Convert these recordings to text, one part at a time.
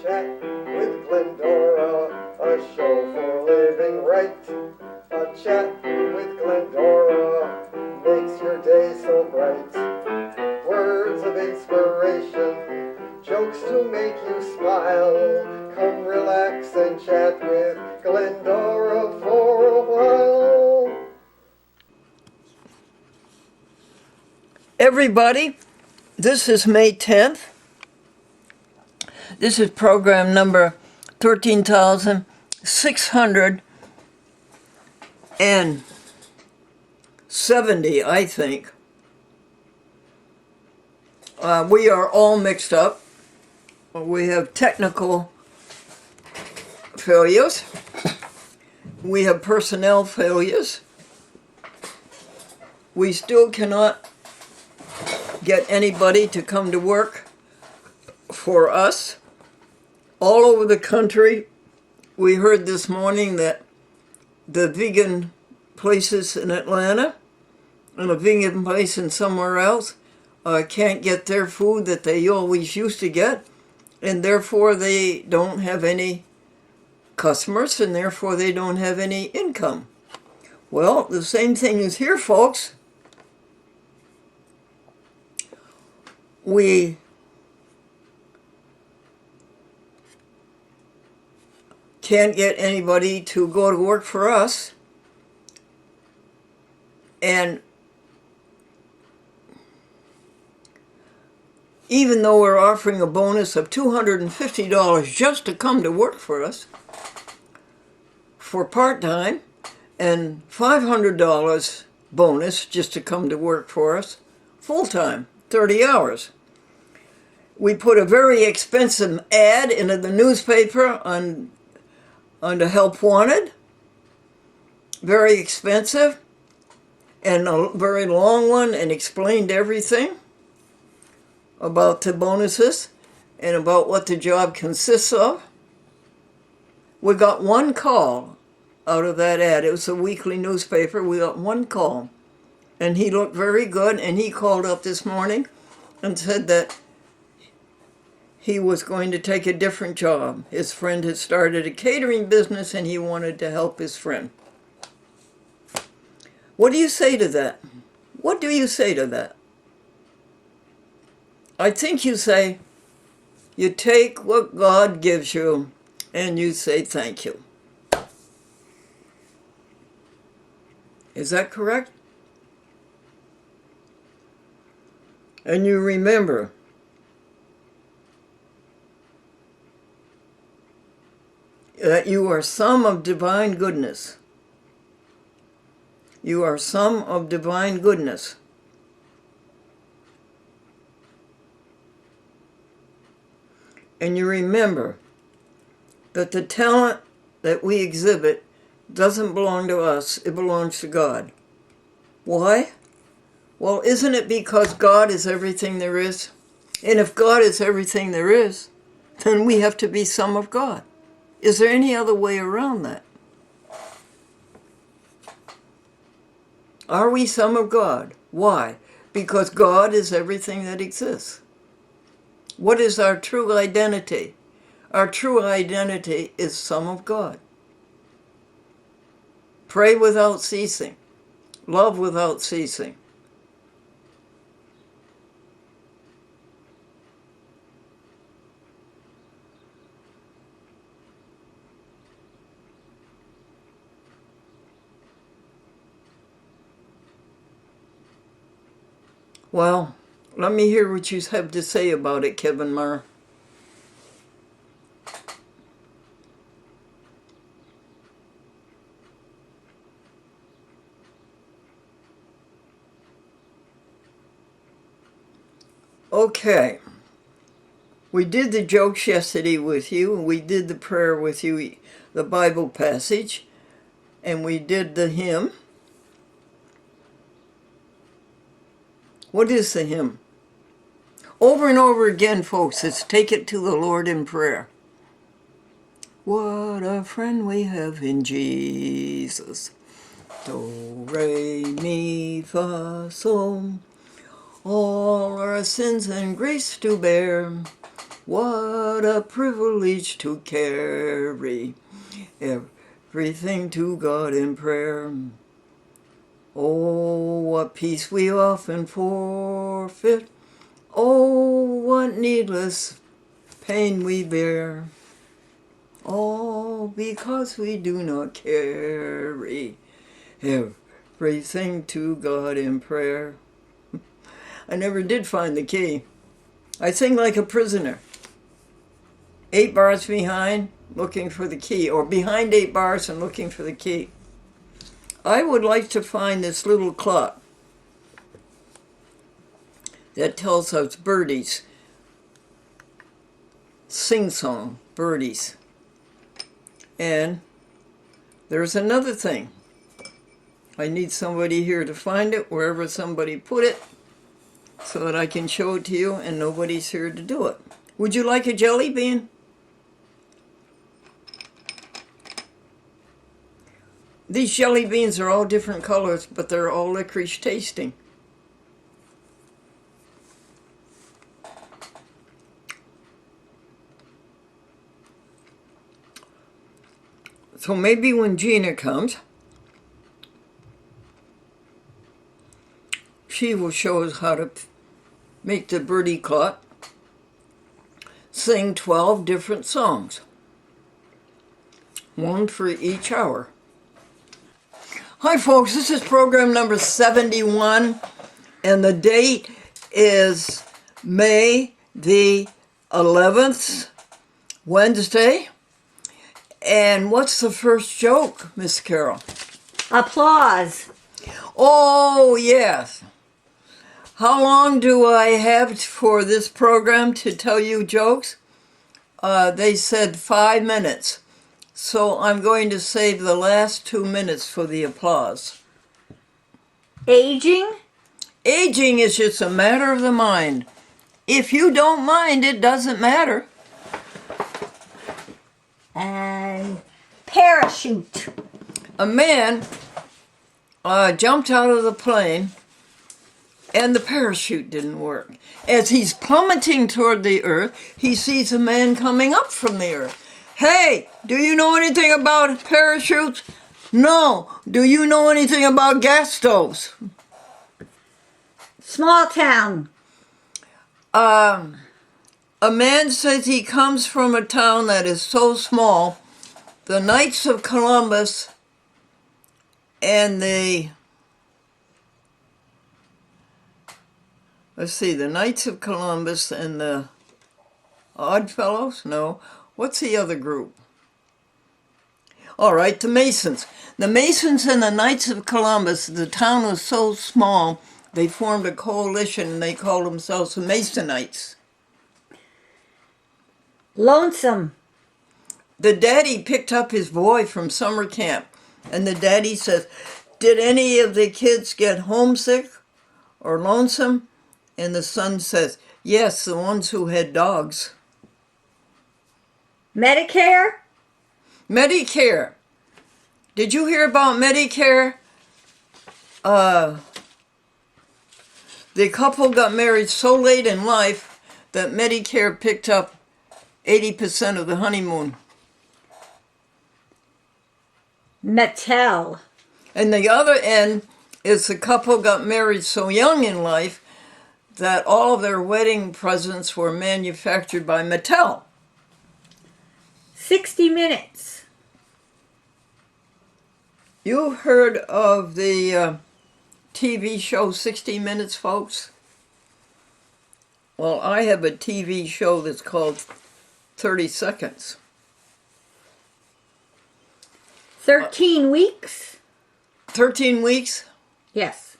Chat with Glendora, a show for living right. A chat with Glendora makes your day so bright. Words of inspiration, jokes to make you smile. Come relax and chat with Glendora for a while. Everybody, this is May 10th. This is program number 13,670, I think. We are all mixed up. We have technical failures. We have personnel failures. We still cannot get anybody to come to work for us. All over the country, we heard this morning that the vegan places in Atlanta and a vegan place in somewhere else can't get their food that they always used to get, and therefore they don't have any customers, and therefore they don't have any income. Well, the same thing is here, folks. We can't get anybody to go to work for us, and even though we're offering a bonus of $250 just to come to work for us for part-time, and $500 bonus just to come to work for us full-time, 30 hours. We put a very expensive ad into the newspaper on the Help Wanted, very expensive, and a very long one, and explained everything about the bonuses and about what the job consists of. We got one call out of that ad. It was a weekly newspaper. We got one call, and he looked very good, and he called up this morning and said that he was going to take a different job. His friend had started a catering business, and he wanted to help his friend. What do you say to that? What do you say to that? I think you say, you take what God gives you, and you say thank you. Is that correct? And you remember that you are some of divine goodness. You are some of divine goodness. And you remember that the talent that we exhibit doesn't belong to us, it belongs to God. Why? Well, isn't it because God is everything there is? And if God is everything there is, then we have to be some of God. Is there any other way around that? Are we some of God? Why? Because God is everything that exists. What is our true identity? Our true identity is some of God. Pray without ceasing. Love without ceasing. Well, let me hear what you have to say about it, Kevin Marr. Okay. We did the jokes yesterday with you, and we did the prayer with you, the Bible passage, and we did the hymn. What is the hymn? Over and over again, folks, it's take it to the Lord in prayer. What a friend we have in Jesus. Do, re, mi, fa, sol. All our sins and griefs to bear. What a privilege to carry everything to God in prayer. Oh, what peace we often forfeit. Oh, what needless pain we bear. All because we do not carry everything to God in prayer. I never did find the key. I sing like a prisoner. 8 bars behind, looking for the key, or behind 8 bars and looking for the key. I would like to find this little clock that tells us birdies. Sing-song, birdies. And there's another thing. I need somebody here to find it, wherever somebody put it, so that I can show it to you, and nobody's here to do it. Would you like a jelly bean? These jelly beans are all different colors, but they're all licorice tasting. So maybe when Gina comes, she will show us how to make the birdie clock sing 12 different songs, one for each hour. Hi folks, this is program number 71, and the date is May the 11th, Wednesday. And what's the first joke, Miss Carol? Applause. Oh, yes. How long do I have for this program to tell you jokes? They said 5 minutes. So I'm going to save the last 2 minutes for the applause. Aging. Aging is just a matter of the mind. If you don't mind, it doesn't matter. And parachute. A man jumped out of the plane and the parachute didn't work. As he's plummeting toward the earth, he sees a man coming up from the earth. Hey, do you know anything about parachutes? No. Do you know anything about gas stoves? Small town. A man says he comes from a town that is so small, the Knights of Columbus and the Knights of Columbus and the Oddfellows? No. What's the other group? All right, the Masons. The Masons and the Knights of Columbus, the town was so small, they formed a coalition and they called themselves the Masonites. Lonesome. The daddy picked up his boy from summer camp, and the daddy says, "Did any of the kids get homesick or lonesome?" And the son says, "Yes, the ones who had dogs." Medicare. Medicare. Did you hear about Medicare? The couple got married so late in life that Medicare picked up 80% of the honeymoon. Mattel. And the other end is the couple got married so young in life that all of their wedding presents were manufactured by Mattel. 60 Minutes. You heard of the TV show 60 Minutes, folks? Well, I have a TV show that's called 30 Seconds. 13 weeks. 13 weeks? Yes.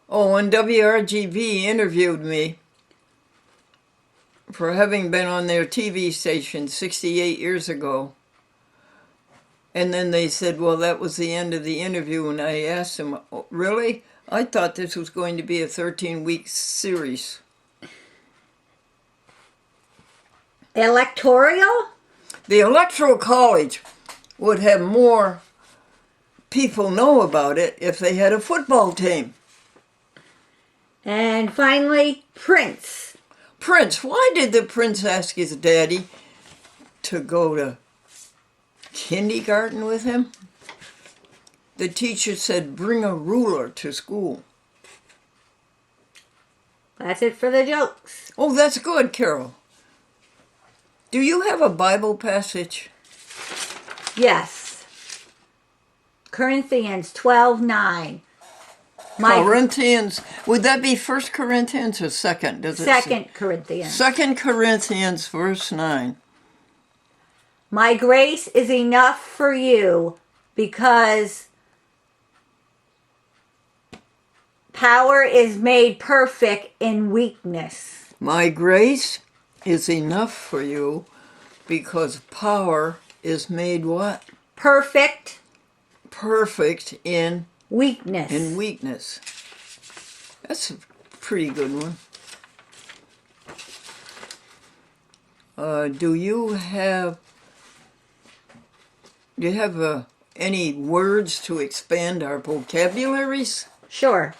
Oh, and WRGV interviewed me for having been on their TV station 68 years ago. And then they said, well, that was the end of the interview. And I asked them, oh, really? I thought this was going to be a 13-week series. Electoral? The Electoral College would have more people know about it if they had a football team. And finally, Prince. Prince, why did the prince ask his daddy to go to kindergarten with him? The teacher said, bring a ruler to school. That's it for the jokes. Oh, that's good, Carol. Do you have a Bible passage? Yes. Corinthians 12:9. Corinthians, would that be 1 Corinthians or 2nd? Does it say? 2 Corinthians. 2 Corinthians, verse 9. My grace is enough for you because power is made perfect in weakness. My grace is enough for you because power is made what? Perfect Perfect in weakness. weakness. That's a pretty good one. Do you have any words to expand our vocabularies? Sure.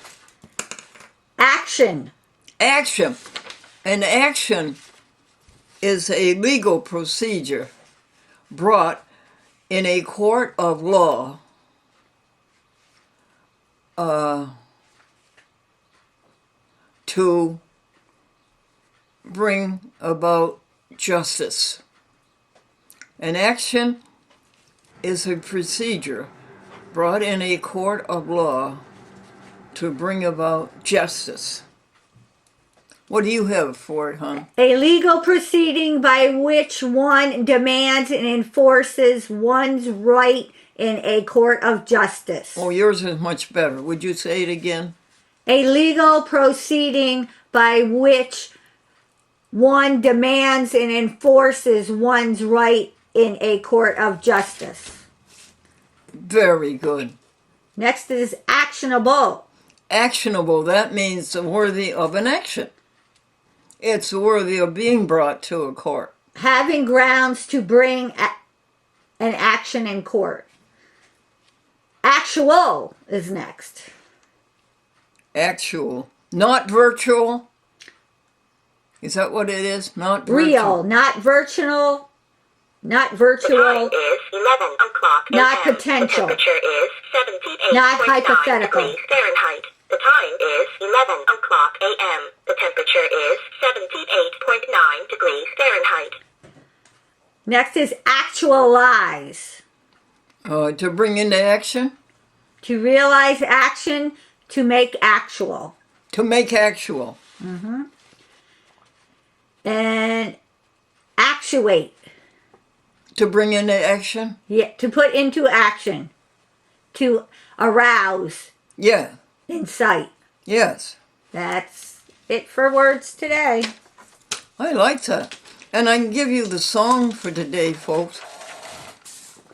Action. Action. An action is a legal procedure brought in a court of law to bring about justice. An action is a procedure brought in a court of law to bring about justice. What do you have for it, hon? A legal proceeding by which one demands and enforces one's right in a court of justice. Oh, yours is much better. Would you say it again? A legal proceeding by which one demands and enforces one's right in a court of justice. Very good. Next is actionable. Actionable, that means worthy of an action. It's worthy of being brought to a court. Having grounds to bring an action in court. Actual is next. Actual. Not virtual. Is that what it is? Not virtual. Real, not virtual. Not The virtual. time is 11 o'clock Not a.m. potential. The temperature is 78.9 Not hypothetical. degrees Fahrenheit. The time is 11 o'clock a.m. The temperature is 78.9 degrees Fahrenheit. Next is actualize. To bring into action? To realize action, to make actual. To make actual. And actuate. To bring into action? Yeah, to put into action. To arouse, Yeah. incite. Yes. That's it for words today. I like that. And I can give you the song for today, folks.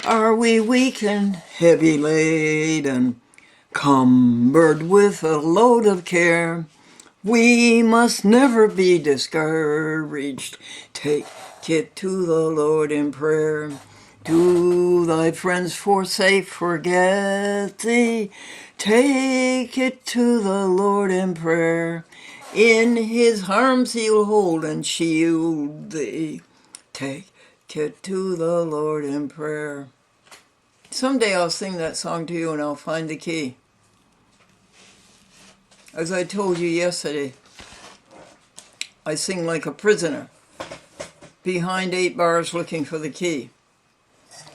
Are we weak and heavy laden, cumbered with a load of care? We must never be discouraged. Take it to the Lord in prayer. Do thy friends forsake, forget thee. Take it to the Lord in prayer. In his arms he'll hold and shield thee. Take it to the Lord in prayer. Someday I'll sing that song to you and I'll find the key. As I told you yesterday, I sing like a prisoner, behind 8 bars looking for the key.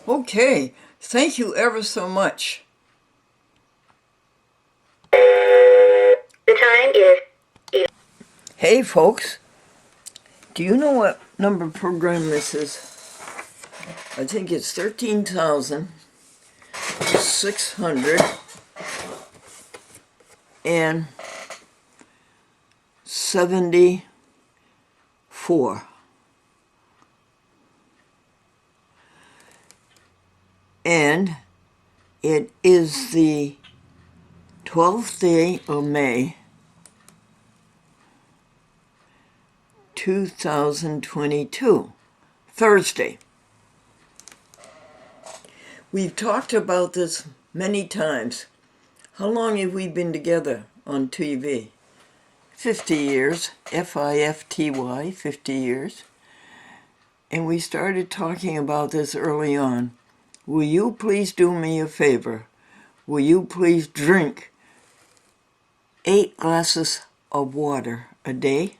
Okay, thank you ever so much. The time is Hey folks, do you know what number program this is? I think it's 13,674. And it is the 12th day of May, 2022, Thursday. We've talked about this many times. How long have we been together on TV? 50 years, F-I-F-T-Y, 50 years. And we started talking about this early on. Will you please do me a favor? Will you please drink 8 glasses of water a day?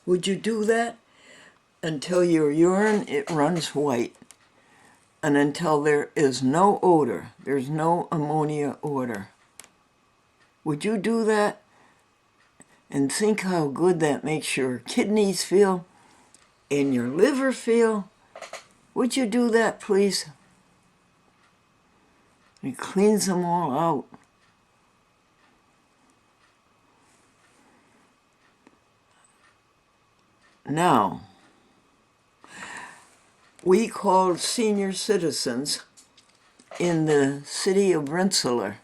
Would you do that? Until your urine, it runs white. And until there is no odor, there's no ammonia odor. Would you do that? And think how good that makes your kidneys feel and your liver feel. Would you do that, please? It cleans them all out. Now, we called senior citizens in the city of Rensselaer.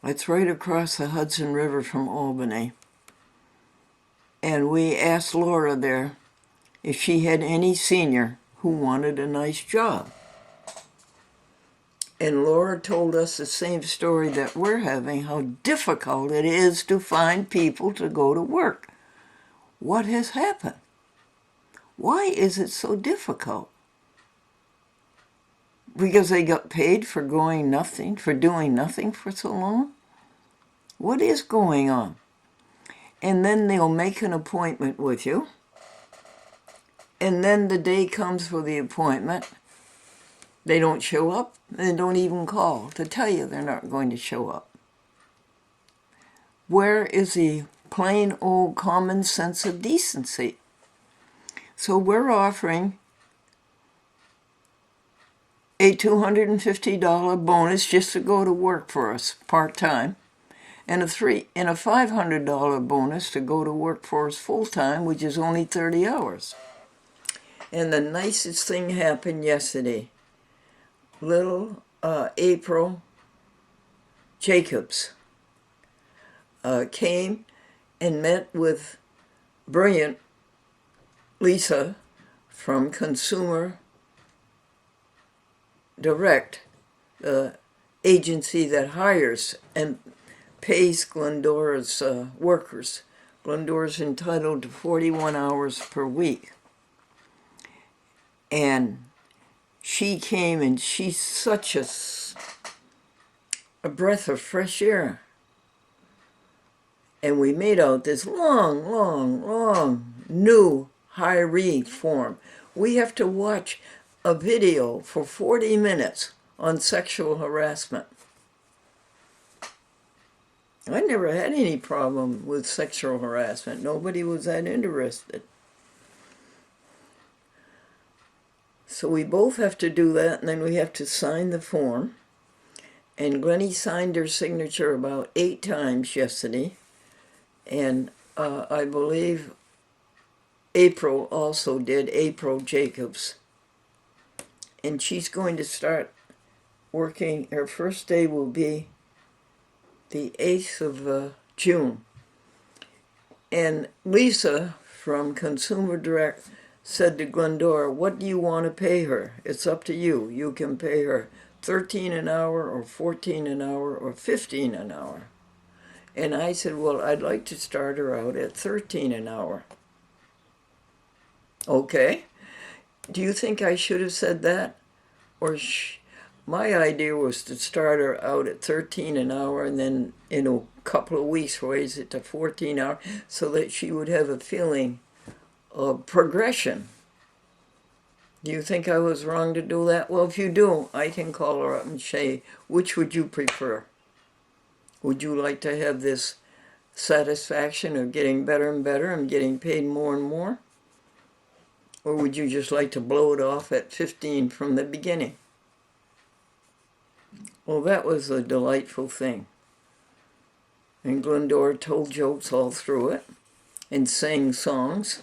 It's right across the Hudson River from Albany. And we asked Laura there if she had any senior who wanted a nice job. And Laura told us the same story that we're having, how difficult it is to find people to go to work. What has happened? Why is it so difficult? Because they got paid for doing nothing for so long? What is going on? And then they'll make an appointment with you. And then the day comes for the appointment. They don't show up. They don't even call to tell you they're not going to show up. Where is the plain old common sense of decency? So we're offering a $250 bonus just to go to work for us part-time, and a $500 bonus to go to work for us full-time, which is only 30 hours. And the nicest thing happened yesterday. Little April Jacobs came and met with brilliant Lisa from Consumer Direct, the agency that hires and pays Glendora's workers. Glendora's entitled to 41 hours per week. And she came, and she's such a breath of fresh air. And we made out this long new hiree form. We have to watch a video for 40 minutes on sexual harassment. I never had any problem with sexual harassment. Nobody was that interested. So we both have to do that, and then we have to sign the form. And Glennie signed her signature about 8 times yesterday. And I believe April also did, April Jacobs. And she's going to start working. Her first day will be the 8th of June. And Lisa from Consumer Direct said to Glendora, what do you want to pay her? It's up to you. You can pay her $13 an hour or $14 an hour or $15 an hour. And I said, well, I'd like to start her out at $13 an hour. Okay. Do you think I should have said that? Or my idea was to start her out at $13 an hour and then in a couple of weeks raise it to $14 an hour so that she would have a feeling of progression. Do you think I was wrong to do that? Well, if you do, I can call her up and say, which would you prefer? Would you like to have this satisfaction of getting better and better and getting paid more and more? Or would you just like to blow it off at 15 from the beginning? Well, that was a delightful thing. And Glendora told jokes all through it and sang songs.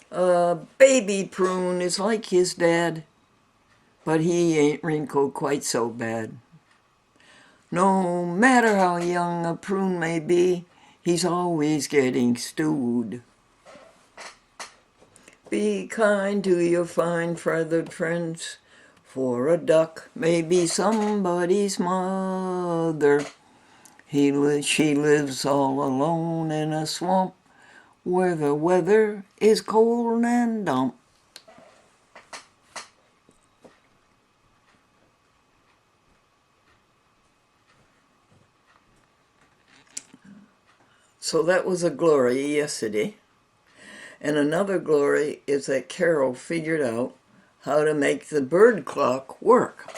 Baby Prune is like his dad, but he ain't wrinkled quite so bad. No matter how young a prune may be, he's always getting stewed. Be kind to your fine feathered friends, for a duck may be somebody's mother. She lives all alone in a swamp where the weather is cold and damp. So that was a glory yesterday. And another glory is that Carol figured out how to make the bird clock work.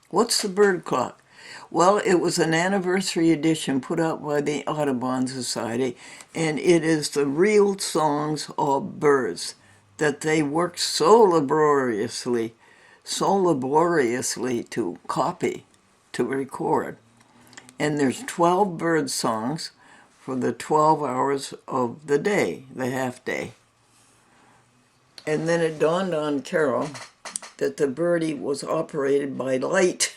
What's the bird clock? Well, it was an anniversary edition put out by the Audubon Society, and it is the real songs of birds that they worked so laboriously to copy, to record. And there's 12 bird songs for the 12 hours of the day, the half day. And then it dawned on Carol that the birdie was operated by light,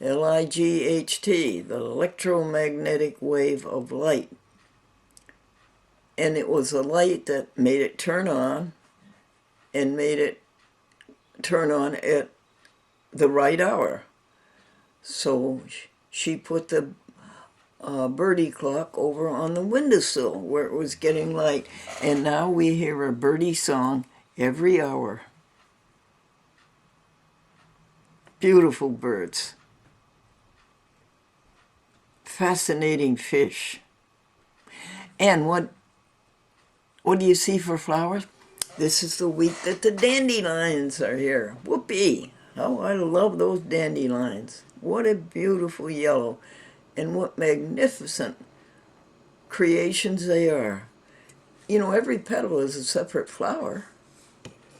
L-I-G-H-T, the electromagnetic wave of light. And it was the light that made it turn on and made it turn on at the right hour. So she put the birdie clock over on the windowsill where it was getting light. And now we hear a birdie song every hour. Beautiful birds. Fascinating fish. And what do you see for flowers? This is the week that the dandelions are here. Whoopee! Oh, I love those dandelions. What a beautiful yellow. And what magnificent creations they are. You know, every petal is a separate flower.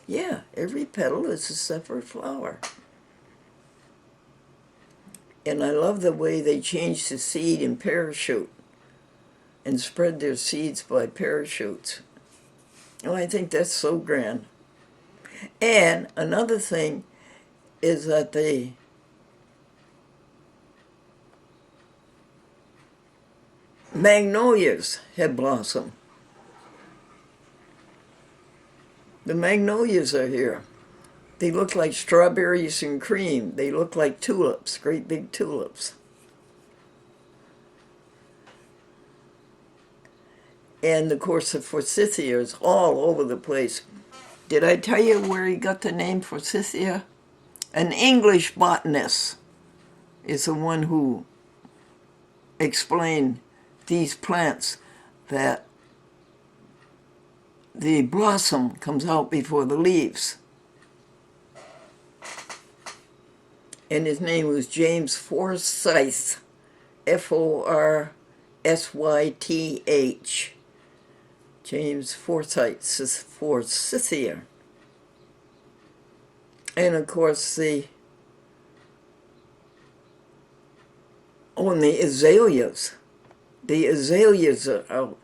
Yeah, every petal is a separate flower. And I love the way they change the seed in parachute and spread their seeds by parachutes. Oh, I think that's so grand. And another thing is that the magnolias have blossomed. The magnolias are here. They look like strawberries and cream. They look like tulips, great big tulips. And of course the forsythia is all over the place. Did I tell you where he got the name forsythia? An English botanist is the one who explained these plants, that the blossom comes out before the leaves. And his name was James Forsyth, Forsyth. James Forsyth, forsythia. And of course and the azaleas. The azaleas are out.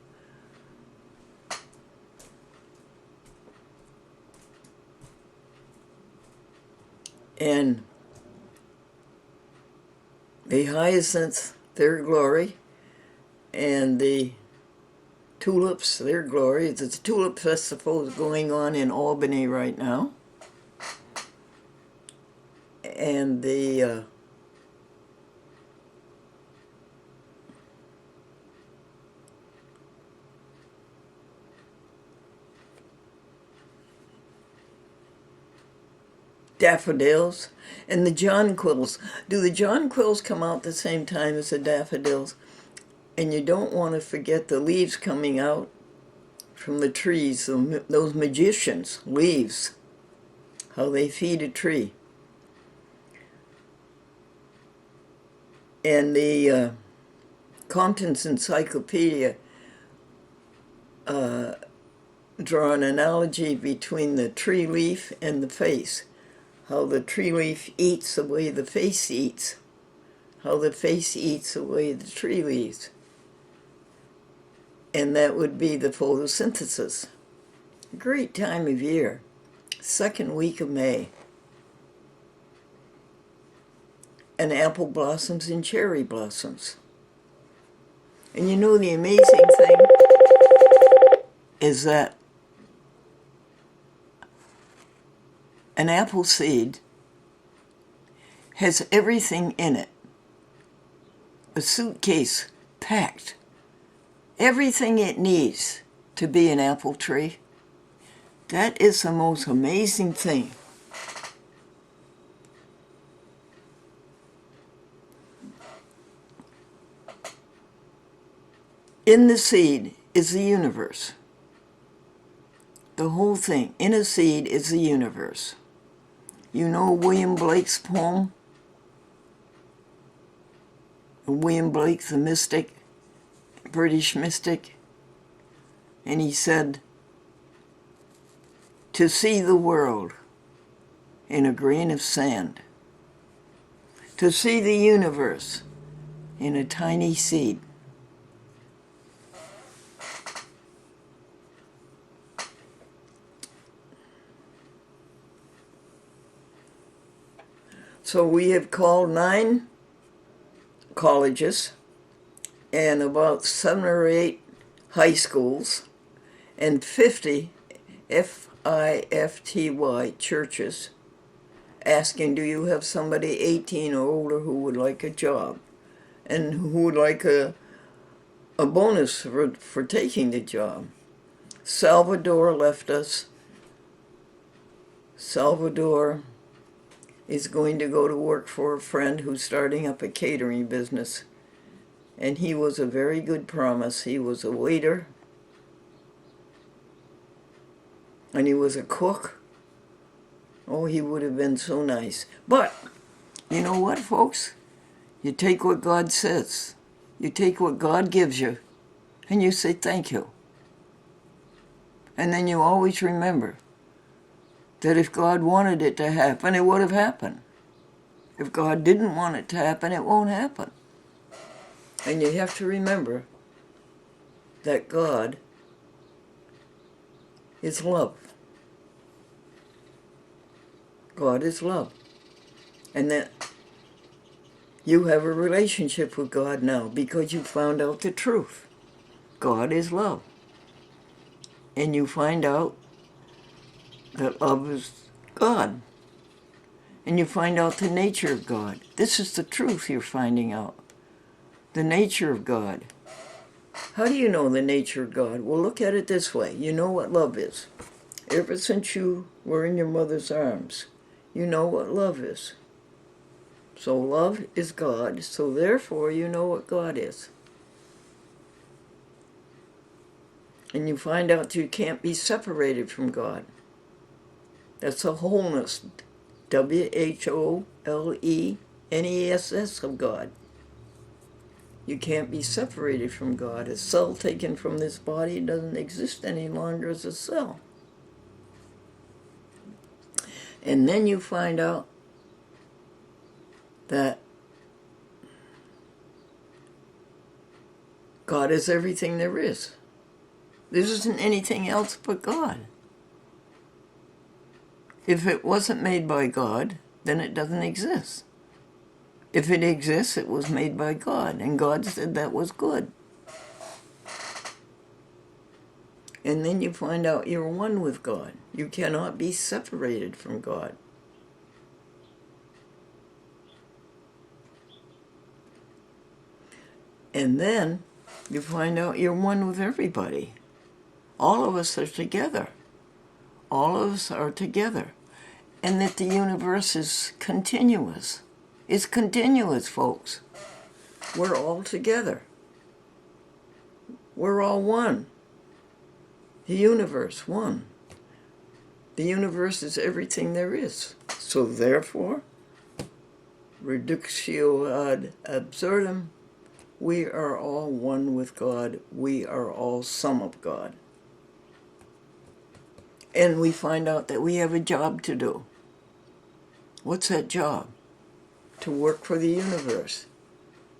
And the hyacinths, their glory, and the tulips, their glory. The tulip festival is going on in Albany right now. And the daffodils and the jonquils. Do the jonquils come out the same time as the daffodils? And you don't want to forget the leaves coming out from the trees, those magicians' leaves, how they feed a tree. And the Compton's Encyclopedia draw an analogy between the tree leaf and the face. How the tree leaf eats the way the face eats. How the face eats the way the tree leaves. And that would be the photosynthesis. Great time of year. Second week of May. And apple blossoms and cherry blossoms. And you know the amazing thing is that an apple seed has everything in it. A suitcase packed. Everything it needs to be an apple tree. That is the most amazing thing. In the seed is the universe. The whole thing, in a seed, is the universe. You know William Blake's poem? William Blake, the mystic, British mystic. And he said, to see the world in a grain of sand, to see the universe in a tiny seed. So we have called 9 colleges and about 7 or 8 high schools and 50 FIFTY churches asking, do you have somebody 18 or older who would like a job and who would like a bonus for taking the job. Salvador left us. Salvador is going to go to work for a friend who's starting up a catering business. And he was a very good promise. He was a waiter. And he was a cook. Oh, he would have been so nice. But, you know what, folks? You take what God says. You take what God gives you. And you say thank you. And then you always remember that if God wanted it to happen, it would have happened. If God didn't want it to happen, it won't happen. And you have to remember that God is love. God is love. And that you have a relationship with God now because you found out the truth. God is love. And you find out that love is God. And you find out the nature of God. This is the truth you're finding out. The nature of God. How do you know the nature of God? Well, look at it this way. You know what love is. Ever since you were in your mother's arms, you know what love is. So love is God, so therefore you know what God is. And you find out you can't be separated from God. That's the wholeness, WHOLENESS of God. You can't be separated from God. A cell taken from this body doesn't exist any longer as a cell. And then you find out that God is everything there is. There isn't anything else but God. If it wasn't made by God, then it doesn't exist. If it exists, it was made by God, and God said that was good. And then you find out you're one with God. You cannot be separated from God. And then you find out you're one with everybody. All of us are together. All of us are together. And that the universe is continuous. It's continuous, folks. We're all together. We're all one. The universe, one. The universe is everything there is. So therefore, reductio ad absurdum, we are all one with God. We are all some of God. And we find out that we have a job to do. What's that job? To work for the universe,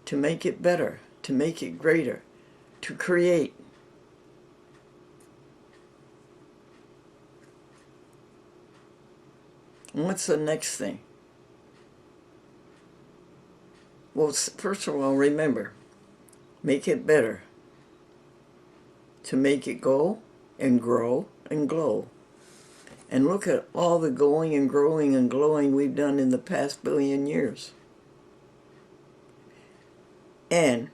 to make it better, to make it greater, to create. And what's the next thing? Well, first of all, remember, make it better, to make it go and grow and glow. And look at all the going and growing and glowing we've done in the past billion years. And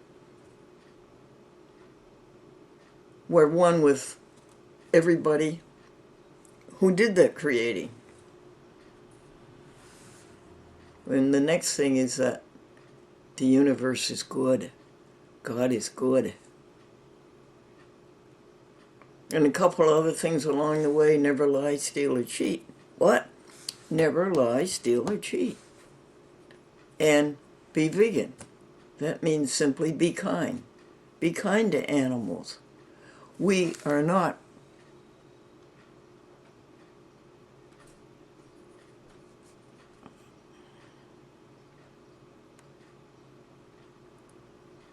we're one with everybody who did that creating. And the next thing is that the universe is good. God is good. And a couple other things along the way: never lie, steal, or cheat. What? Never lie, steal, or cheat. And be vegan. That means simply be kind. Be kind to animals. We are not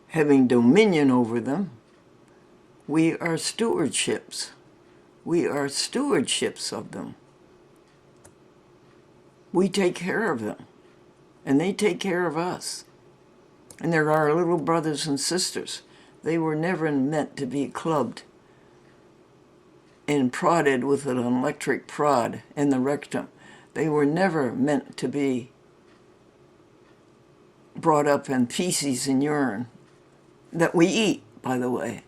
having dominion over them. We are stewardships. We are stewardships of them. We take care of them, and they take care of us. And they're our little brothers and sisters. They were never meant to be clubbed and prodded with an electric prod in the rectum. They were never meant to be brought up in feces and urine that we eat, by the way.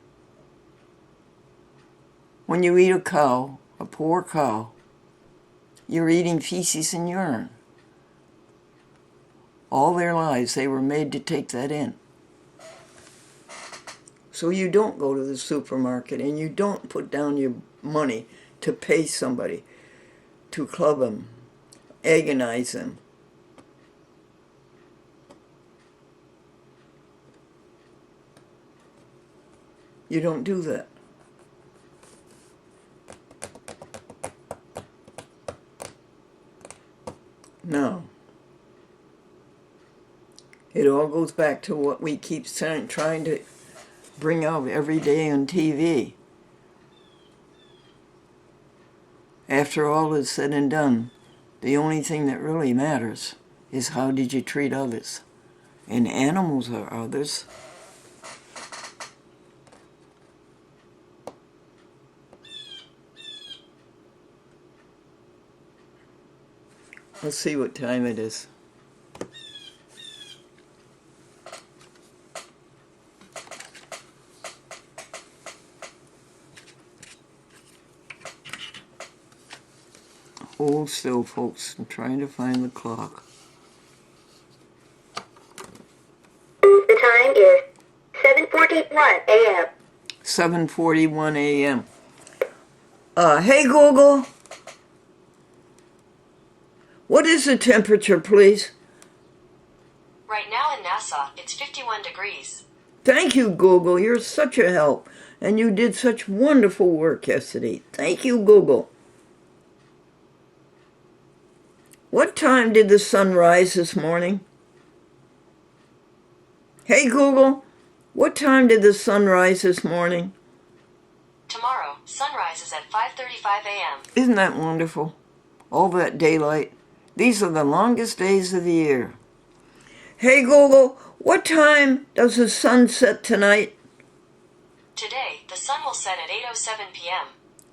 When you eat a cow, a poor cow, you're eating feces and urine. All their lives, they were made to take that in. So you don't go to the supermarket and you don't put down your money to pay somebody to club them, agonize them. You don't do that. No. It all goes back to what we keep trying to bring out every day on TV. After all is said and done, the only thing that really matters is how did you treat others. And animals are others. Let's see what time it is. Hold still, folks. I'm trying to find the clock. The time is 7:41 a.m. 7:41 a.m. Hey Google, what is the temperature, please? Right now in Nassau, it's 51 degrees. Thank you, Google. You're such a help. And you did such wonderful work yesterday. Thank you, Google. What time did the sun rise this morning? Hey, Google, what time did the sun rise this morning? Tomorrow, sunrise is at 5:35 a.m. Isn't that wonderful? All that daylight. These are the longest days of the year. Hey, Google, what time does the sun set tonight? Today, the sun will set at 8:07 p.m.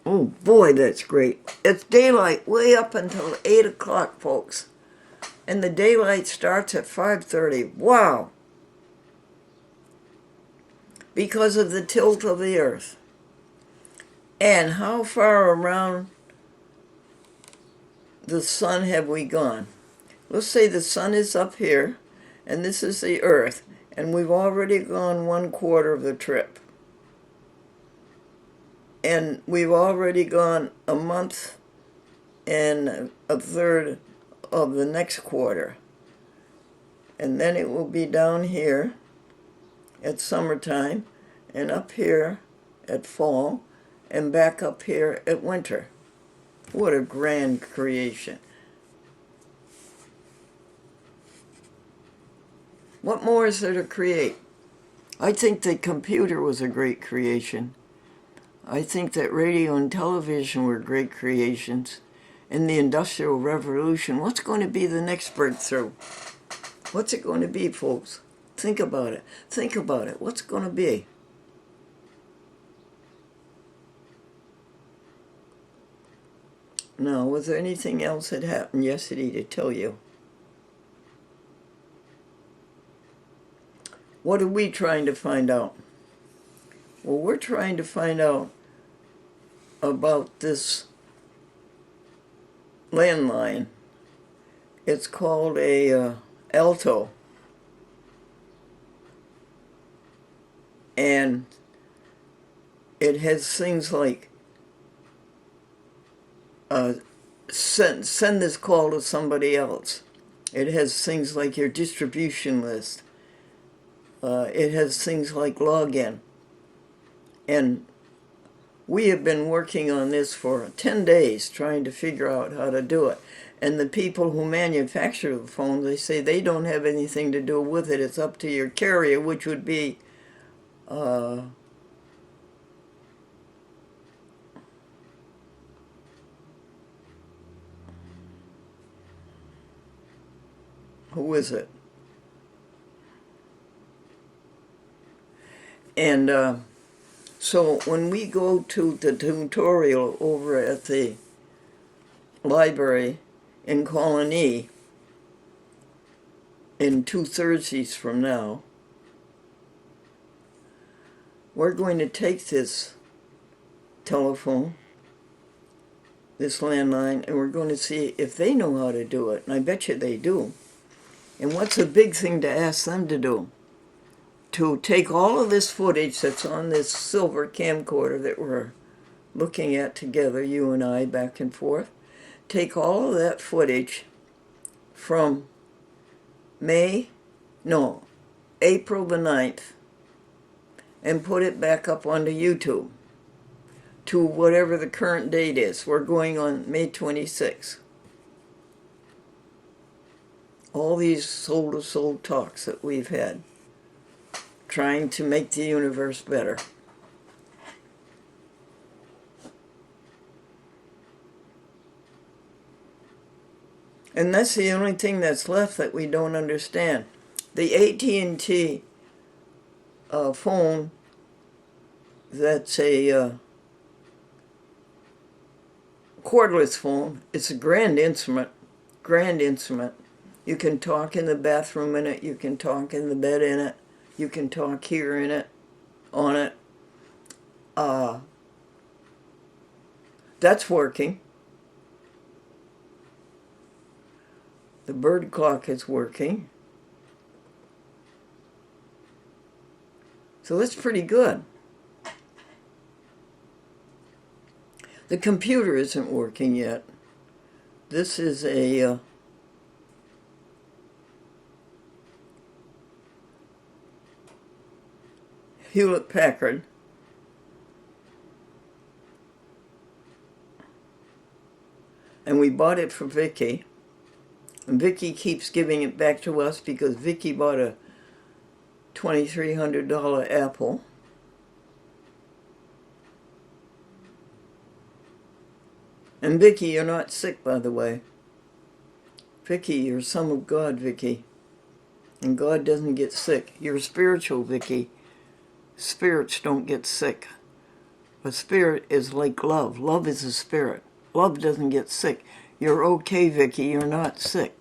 Oh, boy, that's great. It's daylight way up until 8 o'clock, folks. And the daylight starts at 5:30. Wow. Because of the tilt of the earth. And how far around the sun have we gone? Let's say the sun is up here, and this is the earth, and we've already gone 1/4 of the trip. And we've already gone a month and a third of the next quarter. And then it will be down here at summertime, and up here at fall, and back up here at winter. What a grand creation. What more is there to create? I think the computer was a great creation. I think that radio and television were great creations. And the Industrial Revolution, what's going to be the next breakthrough? What's it going to be, folks? Think about it. Think about it. What's it going to be? Now, was there anything else that happened yesterday to tell you? What are we trying to find out? Well, we're trying to find out about this landline. It's called a Alto. And it has things like send this call to somebody else. It has things like your distribution list. It has things like login. And we have been working on this for 10 days trying to figure out how to do it. And the people who manufacture the phones, they say they don't have anything to do with it. It's up to your carrier, which would be who is it? And so when we go to the tutorial over at the library in Colony in 2 Thursdays from now, we're going to take this telephone, this landline, and we're going to see if they know how to do it. And I bet you they do. And what's a big thing to ask them to do? To take all of this footage that's on this silver camcorder that we're looking at together, you and I, back and forth, take all of that footage from April the 9th, and put it back up onto YouTube to whatever the current date is. We're going on May 26th. All these soul-to-soul talks that we've had, trying to make the universe better. And that's the only thing that's left that we don't understand. The AT&T phone, that's a cordless phone. It's a grand instrument. You can talk in the bathroom in it. You can talk in the bed in it. You can talk here in it, on it. That's working. The bird clock is working. So that's pretty good. The computer isn't working yet. This is a Hewlett-Packard. And we bought it for Vicky. And Vicky keeps giving it back to us because Vicky bought a $2,300 Apple. And Vicky, you're not sick, by the way. Vicky, you're son of God, Vicky. And God doesn't get sick. You're spiritual, Vicky. Spirits don't get sick. A spirit is like love. Love is a spirit. Love doesn't get sick. You're okay, Vicky. You're not sick.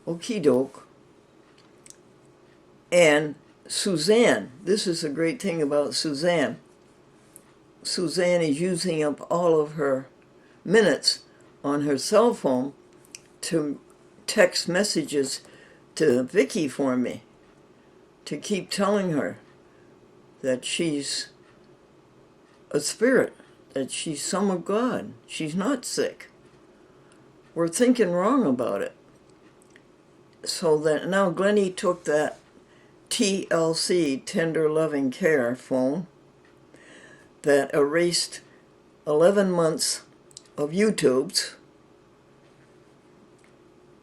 Okie doke. And Suzanne, this is a great thing about Suzanne. Suzanne is using up all of her minutes on her cell phone to text messages to Vicky for me, to keep telling her that she's a spirit, that she's some of God. She's not sick. We're thinking wrong about it. So that now Glennie took that TLC, Tender Loving Care phone, that erased 11 months of YouTubes,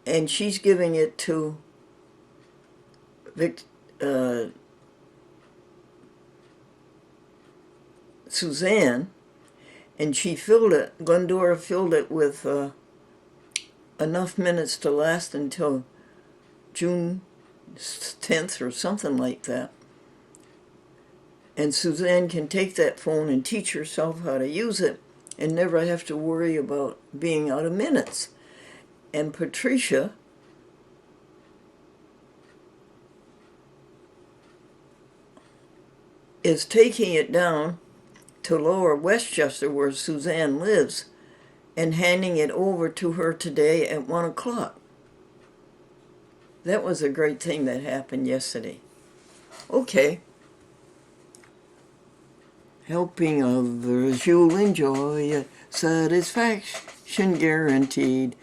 and she's giving it to Suzanne, and she filled it, Glendora filled it with enough minutes to last until June 10th or something like that. And Suzanne can take that phone and teach herself how to use it and never have to worry about being out of minutes. And Patricia is taking it down to Lower Westchester, where Suzanne lives, and handing it over to her today at 1 o'clock. That was a great thing that happened yesterday. Okay. Helping others, you'll enjoy it. Satisfaction guaranteed.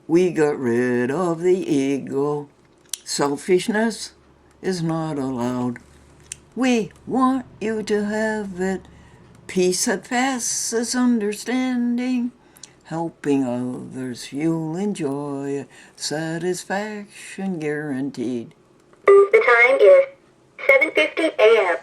We got rid of the ego. Selfishness is not allowed. We want you to have it. Peace that passes understanding. Helping others, you'll enjoy it. Satisfaction guaranteed. The time is 7:50 a.m.